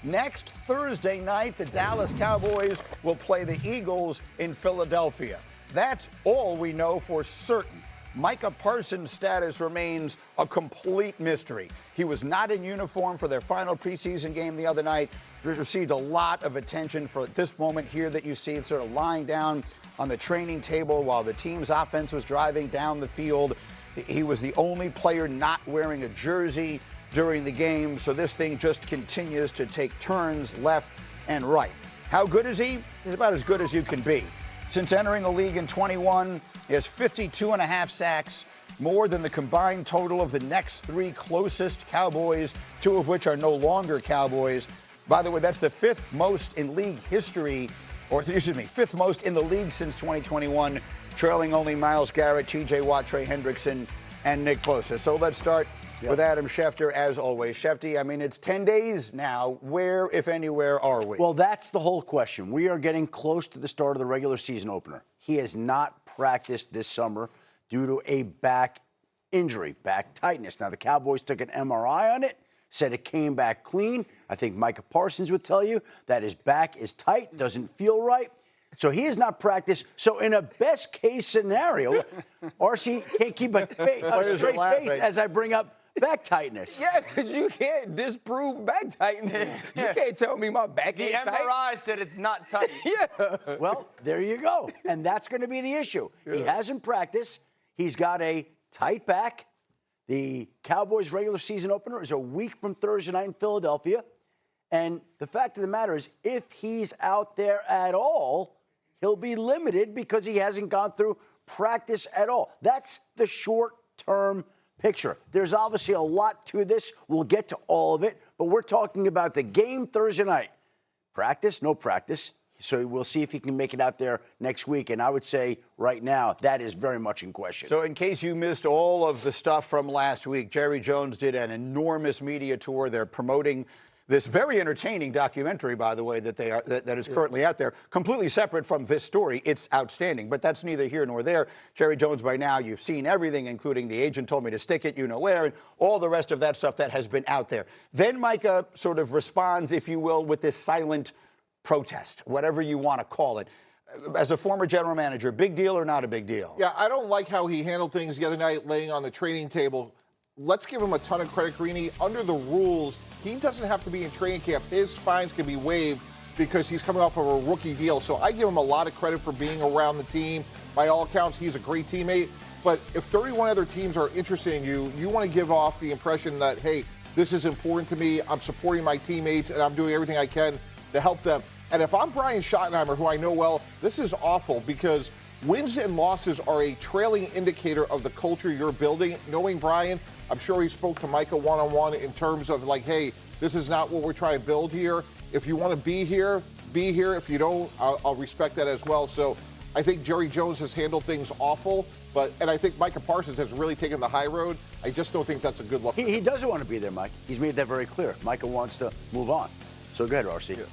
Next Thursday night, the Dallas Cowboys will play the Eagles in Philadelphia. That's all we know for certain. Micah Parsons' status remains a complete mystery. He was not in uniform for their final preseason game the other night. Received a lot of attention for this moment here that you see, sort of lying down on the training table while the team's offense was driving down the field. He was the only player not wearing a jersey during the game, so this thing just continues to take turns left and right. How good is he? He's about as good as you can be. Since entering the league in 21, he has 52.5 sacks, more than the combined total of the next three closest Cowboys, two of which are no longer Cowboys. By the way, that's the fifth most in league history, or excuse me, fifth most in the league since 2021, trailing only Myles Garrett, T.J. Watt, Trey Hendrickson, and Nick Bosa. So let's start with Adam Schefter, as always. Shefty, I mean, it's 10 days now. Where, if anywhere, are we? Well, that's the whole question. We are getting close to the start of the regular season opener. He has not practiced this summer due to a back injury, back tightness. Now, the Cowboys took an MRI on it, said it came back clean. I think Micah Parsons would tell you that his back is tight, doesn't feel right. So he has not practiced. So in a best-case scenario, RC can't keep a straight face as I bring up back tightness. Yeah, because you can't disprove back tightness. You can't tell me my back ain't tight. The MRI said it's not tight. Yeah. Well, there you go. And that's going to be the issue. Yeah. He hasn't practiced. He's got a tight back. The Cowboys' regular season opener is a week from Thursday night in Philadelphia. And the fact of the matter is, if he's out there at all, he'll be limited because he hasn't gone through practice at all. That's the short-term picture. There's obviously a lot to this. We'll get to all of it, but we're talking about the game Thursday night. Practice, no practice. So we'll see if he can make it out there next week. And I would say right now that is very much in question. So in case you missed all of the stuff from last week, Jerry Jones did an enormous media tour. They're promoting this very entertaining documentary, by the way, that is currently out there, completely separate from this story. It's outstanding, but that's neither here nor there. Jerry Jones, by now, you've seen everything, including the agent told me to stick it, you know where, and all the rest of that stuff that has been out there. Then Micah sort of responds, if you will, with this silent protest, whatever you want to call it. As a former general manager, big deal or not a big deal? Yeah, I don't like how he handled things the other night, laying on the training table. Let's give him a ton of credit, Greeny. Under the rules, he doesn't have to be in training camp. His fines can be waived because he's coming off of a rookie deal. So I give him a lot of credit for being around the team. By all accounts, he's a great teammate. But if 31 other teams are interested in you, you want to give off the impression that, hey, this is important to me. I'm supporting my teammates, and I'm doing everything I can to help them. And if I'm Brian Schottenheimer, who I know well, this is awful because wins and losses are a trailing indicator of the culture you're building. Knowing Brian, I'm sure he spoke to Micah one-on-one in terms of like, hey, this is not what we're trying to build here. If you want to be here, be here. If you don't, I'll respect that as well. So I think Jerry Jones has handled things awful, and I think Micah Parsons has really taken the high road. I just don't think that's a good look. He doesn't want to be there, Mike. He's made that very clear. Micah wants to move on. So go ahead, RC. Yeah.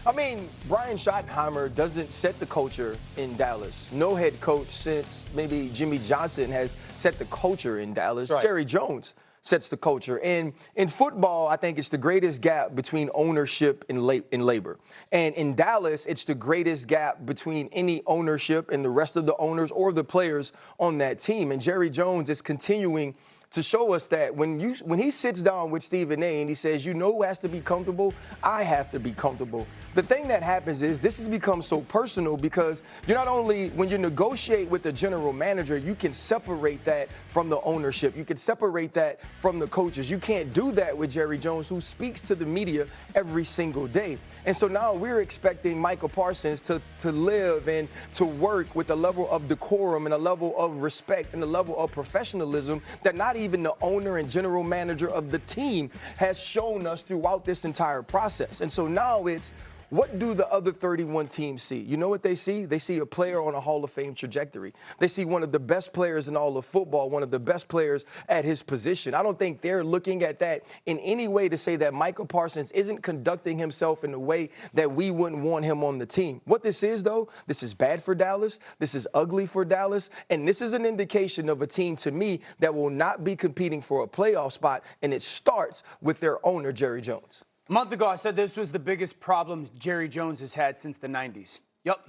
I mean, Brian Schottenheimer doesn't set the culture in Dallas. No head coach since maybe Jimmy Johnson has set the culture in Dallas. Right. Jerry Jones sets the culture. And in football, I think it's the greatest gap between ownership and labor. And in Dallas, it's the greatest gap between any ownership and the rest of the owners or the players on that team. And Jerry Jones is continuing to show us that when he sits down with Stephen A. and he says, you know who has to be comfortable? I have to be comfortable. The thing that happens is this has become so personal because you're not only, when you negotiate with the general manager, you can separate that from the ownership. You can separate that from the coaches. You can't do that with Jerry Jones, who speaks to the media every single day. And so now we're expecting Micah Parsons to live and to work with a level of decorum and a level of respect and a level of professionalism that not even the owner and general manager of the team has shown us throughout this entire process. And so now it's, what do the other 31 teams see? You know what they see? They see a player on a Hall of Fame trajectory. They see one of the best players in all of football, one of the best players at his position. I don't think they're looking at that in any way to say that Micah Parsons isn't conducting himself in a way that we wouldn't want him on the team. What this is, though, this is bad for Dallas. This is ugly for Dallas. And this is an indication of a team, to me, that will not be competing for a playoff spot. And it starts with their owner, Jerry Jones. A month ago, I said this was the biggest problem Jerry Jones has had since the 90s. Yup.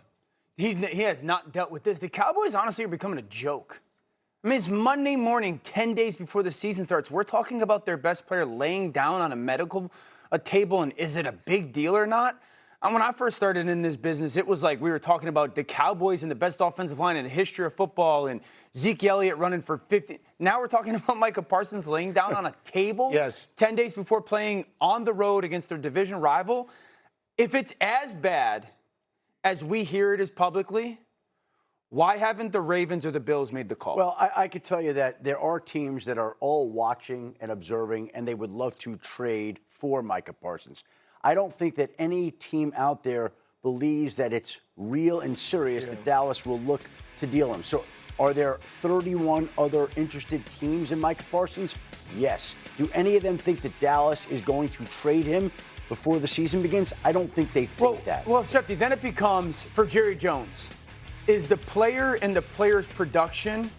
He has not dealt with this. The Cowboys, honestly, are becoming a joke. I mean, it's Monday morning, 10 days before the season starts. We're talking about their best player laying down on a table, and is it a big deal or not? And when I first started in this business, it was like we were talking about the Cowboys and the best offensive line in the history of football and Zeke Elliott running for 50. Now we're talking about Micah Parsons laying down on a table 10 days before playing on the road against their division rival. If it's as bad as we hear it is publicly, why haven't the Ravens or the Bills made the call? Well, I could tell you that there are teams that are all watching and observing, and they would love to trade for Micah Parsons. I don't think that any team out there believes that it's real and serious that Dallas will look to deal him. So are there 31 other interested teams in Micah Parsons? Yes. Do any of them think that Dallas is going to trade him before the season begins? I don't think they think that. Well, Shefty, then it becomes, for Jerry Jones, is the player and the player's production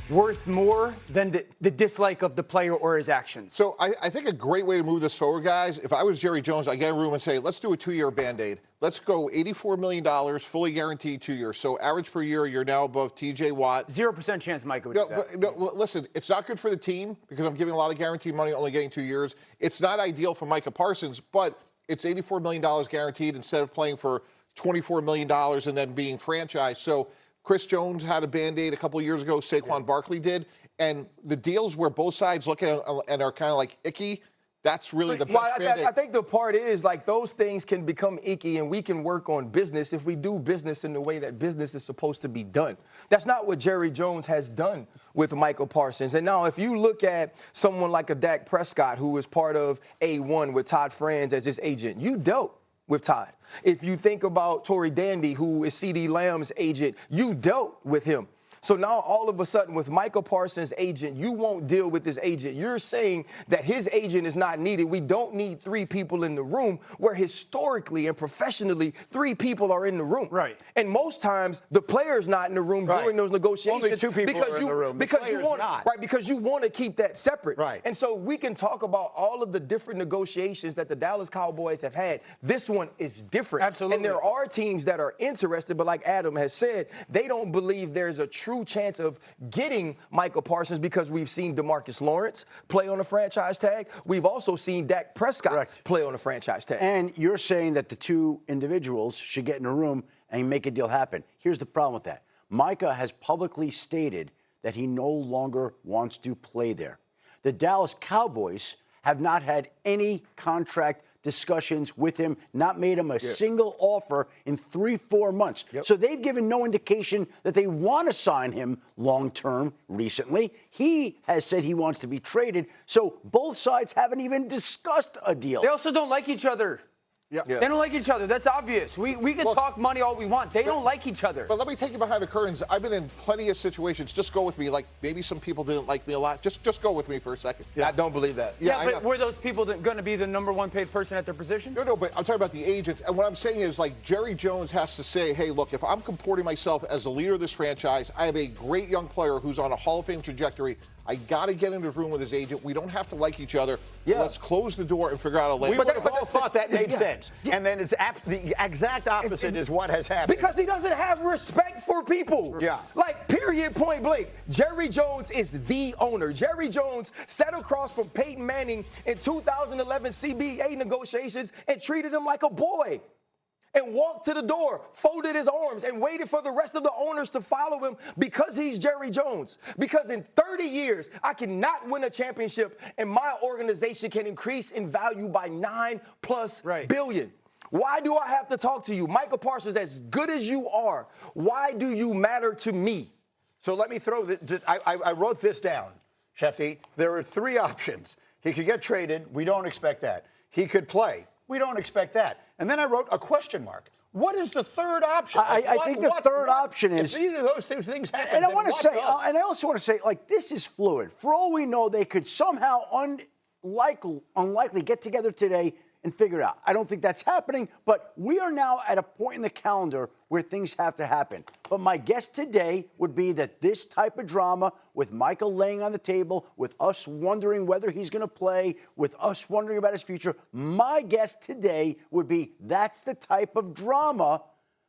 worth more than the dislike of the player or his actions? So I think a great way to move this forward, guys, if I was Jerry Jones, I'd get a room and say, let's do a 2-year Band-Aid. Let's go $84 million, fully guaranteed 2 years. So average per year, you're now above TJ Watt. 0% chance Micah would do that. Well, listen, it's not good for the team because I'm giving a lot of guaranteed money, only getting 2 years. It's not ideal for Micah Parsons, but it's $84 million guaranteed instead of playing for $24 million and then being franchised. So Chris Jones had a Band-Aid a couple of years ago. Saquon Barkley did. And the deals where both sides look at it and are kind of like icky, that's really the best Band-Aid. I think the part is, like, those things can become icky, and we can work on business if we do business in the way that business is supposed to be done. That's not what Jerry Jones has done with Micah Parsons. And now if you look at someone like a Dak Prescott, who is part of A1 with Todd Franz as his agent, you dealt with Todd. If you think about Tory Dandy, who is CeeDee Lamb's agent, you dealt with him. So now all of a sudden with Micah Parsons' agent, you won't deal with his agent. You're saying that his agent is not needed. We don't need 3 people in the room, where historically and professionally 3 people are in the room. Right. And most times the player's not in the room during those negotiations. Only 2 people are in the room. Because you want to keep that separate. Right. And so we can talk about all of the different negotiations that the Dallas Cowboys have had. This one is different. Absolutely. And there are teams that are interested, but like Adam has said, they don't believe there's a true chance of getting Micah Parsons because we've seen DeMarcus Lawrence play on a franchise tag. We've also seen Dak Prescott play on a franchise tag. And you're saying that the 2 individuals should get in a room and make a deal happen. Here's the problem with that. Micah has publicly stated that he no longer wants to play there. The Dallas Cowboys have not had any contract discussions with him, not made him a single offer in 3-4 months. So they've given no indication that they want to sign him long-term recently. He has said he wants to be traded. So both sides haven't even discussed a deal. They also don't like each other. Yeah. They don't like each other. That's obvious. We can talk money all we want. They don't like each other. But let me take you behind the curtains. I've been in plenty of situations. Just go with me. Like, maybe some people didn't like me a lot. Just go with me for a second. Yeah. I don't believe that. Yeah, but were those people going to be the number 1 paid person at their position? No, but I'm talking about the agents. And what I'm saying is, like, Jerry Jones has to say, hey, look, if I'm comporting myself as a leader of this franchise, I have a great young player who's on a Hall of Fame trajectory. I got to get in the room with his agent. We don't have to like each other. Yeah. Let's close the door and figure out a lane. We would have all thought that made sense. And then it's the exact opposite is what has happened. Because he doesn't have respect for people. Yeah. Like, period, point blank. Jerry Jones is the owner. Jerry Jones sat across from Peyton Manning in 2011 CBA negotiations and treated him like a boy. And walked to the door, folded his arms, and waited for the rest of the owners to follow him because he's Jerry Jones. Because in 30 years, I cannot win a championship, and my organization can increase in value by $9+ billion. Why do I have to talk to you? Micah Parsons, as good as you are, why do you matter to me? So let me throw I wrote this down, Shefty. There are 3 options. He could get traded. We don't expect that. He could play. We don't expect that. And then I wrote a question mark. What is the 3rd option? I think the third option is. If either of those 2 things happen, And I want to say, does? and I also want to say, like, this is fluid. For all we know, they could somehow unlikely get together today and figure it out. I don't think that's happening, but we are now at a point in the calendar where things have to happen. But my guess today would be that this type of drama, with Michael laying on the table, with us wondering whether he's going to play, with us wondering about his future, my guess today would be that's the type of drama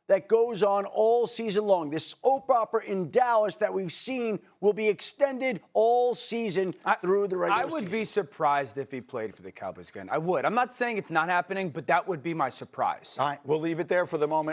that goes on all season long. This soap opera in Dallas that we've seen will be extended all season through the regular season. I would be surprised if he played for the Cowboys again. I would. I'm not saying it's not happening, but that would be my surprise. All right, we'll leave it there for the moment.